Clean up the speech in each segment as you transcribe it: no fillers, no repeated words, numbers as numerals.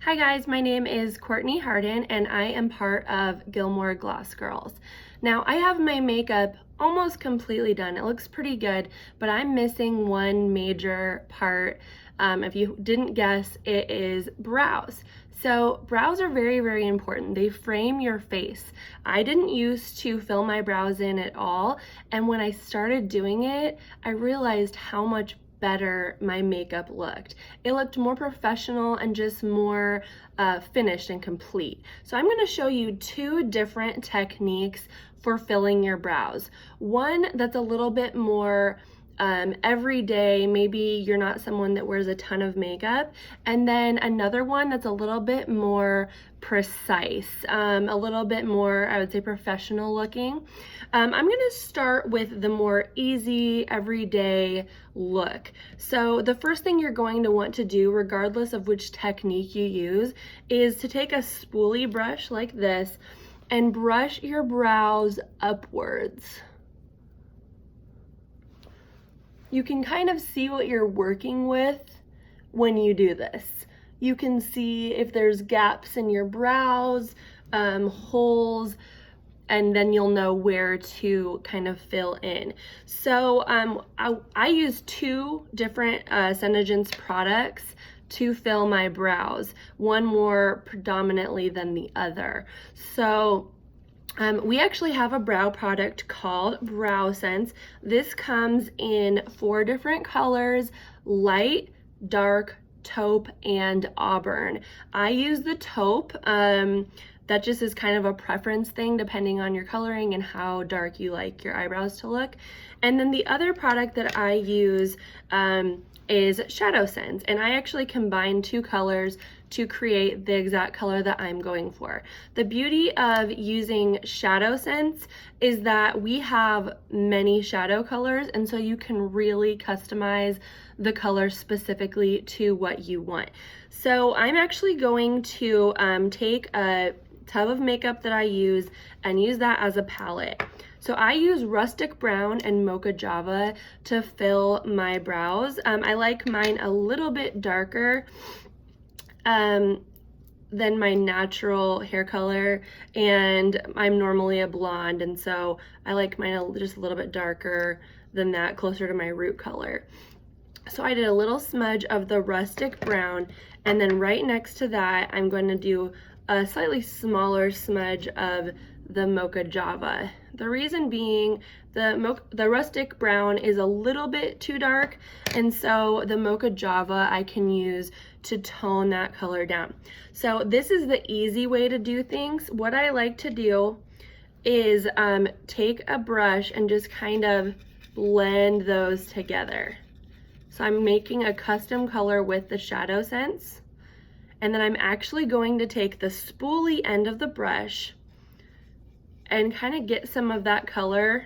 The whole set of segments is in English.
Hi guys, my name is Courtney Harden and I am part of Gilmore Gloss Girls. Now I have my makeup almost completely done. It looks pretty good, but I'm missing one major part. If you didn't guess, it is brows. So brows are very, very important. They frame your face. I didn't used to fill my brows in at all, and when I started doing it, I realized how much better my makeup looked. It looked more professional and just more finished and complete. So I'm going to show you two different techniques for filling your brows. One that's a little bit more every day, maybe you're not someone that wears a ton of makeup, and then another one that's a little bit more precise, a little bit more, I would say, professional looking. I'm going to start with the more easy everyday look. So the first thing you're going to want to do, regardless of which technique you use, is to take a spoolie brush like this and brush your brows upwards. You can kind of see what you're working with when you do this. You can see if there's gaps in your brows, holes, and then you'll know where to kind of fill in. So I use two different Senegence products to fill my brows, one more predominantly than the other. So we actually have a brow product called BrowSense. This comes in 4 different colors: light, dark, taupe, and auburn. I use the taupe. That just is kind of a preference thing depending on your coloring and how dark you like your eyebrows to look. And then the other product that I use is ShadowSense, and I actually combine 2 colors to create the exact color that I'm going for. The beauty of using ShadowSense is that we have many shadow colors, and so you can really customize the color specifically to what you want. So I'm actually going to take a tub of makeup that I use and use that as a palette. So I use Rustic Brown and Mocha Java to fill my brows. I like mine a little bit darker than my natural hair color, and I'm normally a blonde, and so I like mine just a little bit darker than that, closer to my root color. So I did a little smudge of the Rustic Brown, and then right next to that I'm going to do a slightly smaller smudge of the Mocha Java. The reason being, the Rustic Brown is a little bit too dark, and so the Mocha Java I can use to tone that color down. So this is the easy way to do things. What I like to do is take a brush and just kind of blend those together. So I'm making a custom color with the ShadowSense, and then I'm actually going to take the spoolie end of the brush and kind of get some of that color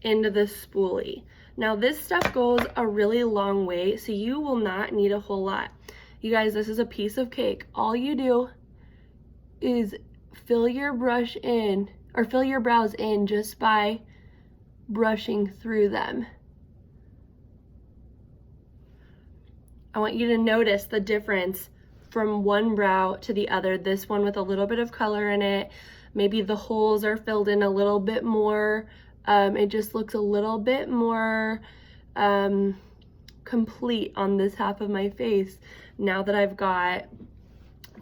into the spoolie. Now this stuff goes a really long way, so you will not need a whole lot. You guys, this is a piece of cake. All you do is fill your brush in, or fill your brows in, just by brushing through them. I want you to notice the difference from one brow to the other. This one with a little bit of color in it. Maybe the holes are filled in a little bit more. It just looks a little bit more complete on this half of my face now that I've got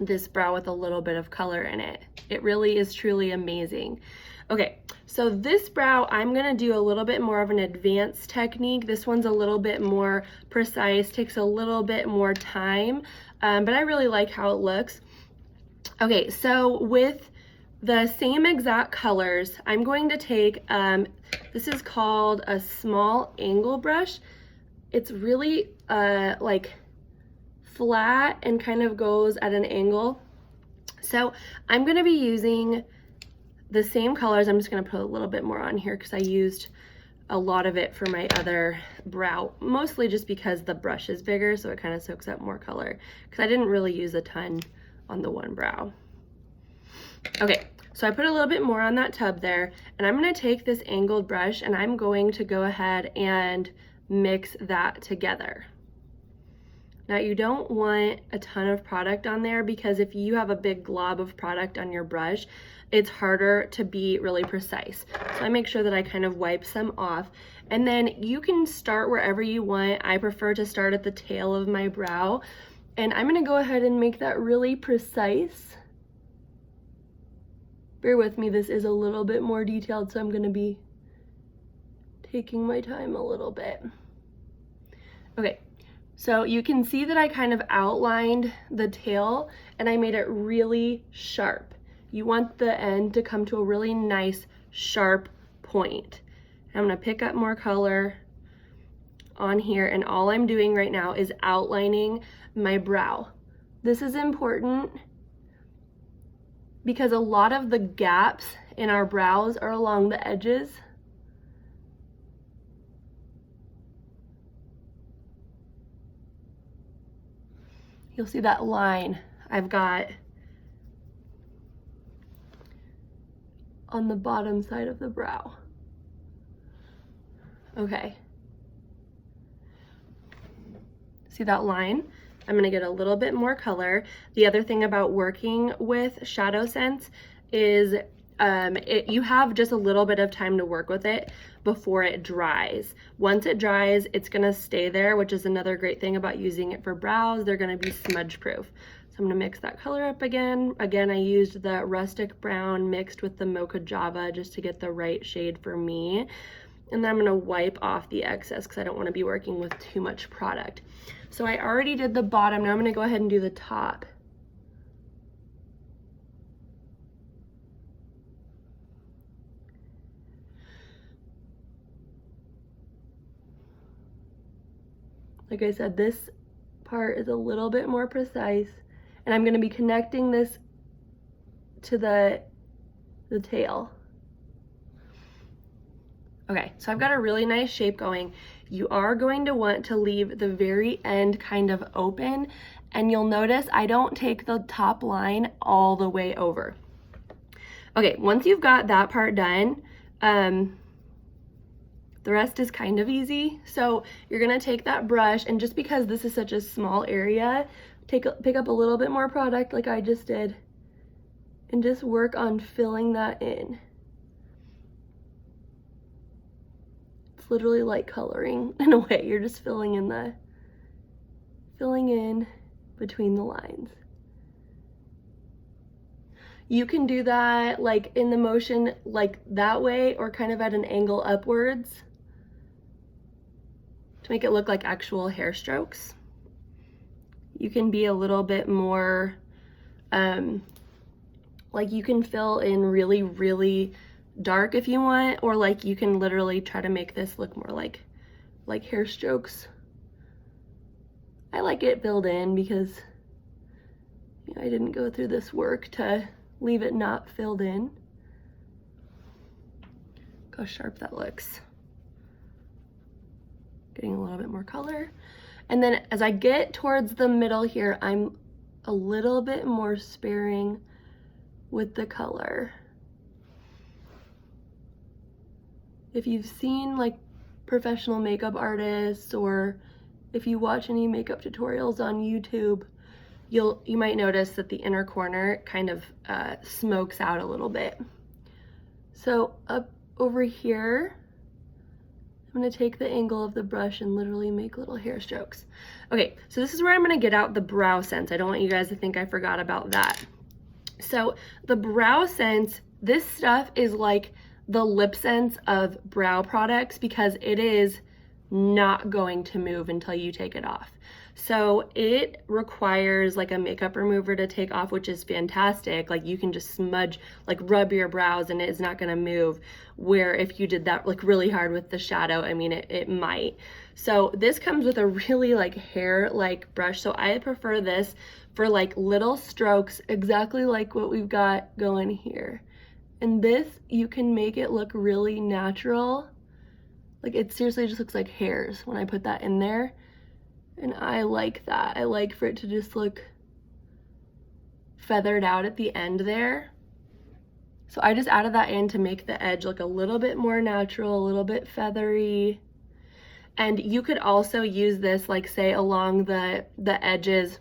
this brow with a little bit of color in it. It really is truly amazing. Okay, so this brow, I'm gonna do a little bit more of an advanced technique. This one's a little bit more precise, takes a little bit more time, but I really like how it looks. Okay, so with the same exact colors, I'm going to take, this is called a small angle brush. It's really like flat and kind of goes at an angle. So I'm gonna be using the same colors. I'm just gonna put a little bit more on here because I used a lot of it for my other brow, mostly just because the brush is bigger, so it kind of soaks up more color, because I didn't really use a ton on the one brow. Okay, so I put a little bit more on that tub there, and I'm gonna take this angled brush and I'm going to go ahead and mix that together. Now you don't want a ton of product on there because if you have a big glob of product on your brush, it's harder to be really precise. So I make sure that I kind of wipe some off. And then you can start wherever you want. I prefer to start at the tail of my brow. And I'm gonna go ahead and make that really precise. Bear with me, this is a little bit more detailed, so I'm gonna be taking my time a little bit. Okay, so you can see that I kind of outlined the tail and I made it really sharp. You want the end to come to a really nice sharp point. I'm gonna pick up more color on here, and all I'm doing right now is outlining my brow. This is important because a lot of the gaps in our brows are along the edges. You'll see that line I've got on the bottom side of the brow. Okay. See that line? I'm gonna get a little bit more color. The other thing about working with BrowSense is you have just a little bit of time to work with it before it dries. Once it dries, it's gonna stay there, which is another great thing about using it for brows. They're gonna be smudge proof. So I'm gonna mix that color up again. Again, I used the rustic brown mixed with the mocha java just to get the right shade for me. And then I'm gonna wipe off the excess because I don't wanna be working with too much product. So I already did the bottom, now I'm gonna go ahead and do the top. Like I said, this part is a little bit more precise, and I'm gonna be connecting this to the tail. Okay, so I've got a really nice shape going. You are going to want to leave the very end kind of open, and you'll notice I don't take the top line all the way over. Okay, once you've got that part done, the rest is kind of easy. So you're gonna take that brush, and just because this is such a small area, pick up a little bit more product like I just did, and just work on filling that in. It's literally like coloring in a way. You're just filling in between the lines. You can do that like in the motion like that way, or kind of at an angle upwards to make it look like actual hair strokes. You can be a little bit more, like you can fill in really, really dark if you want, or like you can literally try to make this look more like hair strokes. I like it filled in because I didn't go through this work to leave it not filled in. Look how sharp that looks. Getting a little bit more color. And then as I get towards the middle here, I'm a little bit more sparing with the color. If you've seen like professional makeup artists, or if you watch any makeup tutorials on YouTube, you might notice that the inner corner kind of smokes out a little bit. So up over here, I'm gonna take the angle of the brush and literally make little hair strokes. Okay, so this is where I'm gonna get out the BrowSense. I don't want you guys to think I forgot about that. So the BrowSense, this stuff is like the lip sense of brow products because it is not going to move until you take it off. So it requires like a makeup remover to take off, which is fantastic. Like you can just smudge, like rub your brows and it's not gonna move. Where if you did that like really hard with the shadow, I mean, it might. So this comes with a really like hair-like brush. So I prefer this for like little strokes, exactly like what we've got going here. And this, you can make it look really natural. Like it seriously just looks like hairs when I put that in there. And I like that. I like for it to just look feathered out at the end there. So I just added that in to make the edge look a little bit more natural, a little bit feathery. And you could also use this, like say along the edges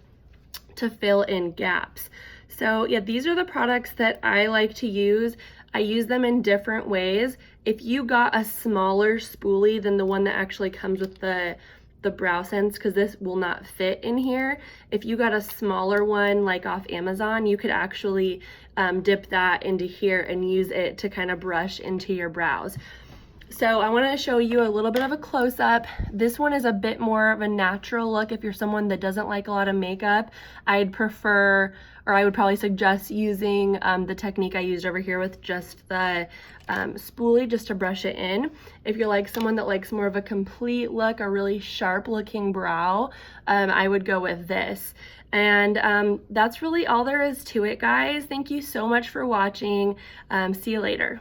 to fill in gaps. So yeah, these are the products that I like to use. I use them in different ways. If you got a smaller spoolie than the one that actually comes with the BrowSense, because this will not fit in here, if you got a smaller one like off Amazon, you could actually dip that into here and use it to kind of brush into your brows. So I want to show you a little bit of a close-up. This one is a bit more of a natural look. If you're someone that doesn't like a lot of makeup, I'd prefer, or I would probably suggest using the technique I used over here with just the spoolie just to brush it in. If you're like someone that likes more of a complete look, a really sharp looking brow, I would go with this. And that's really all there is to it, guys. Thank you so much for watching. See you later.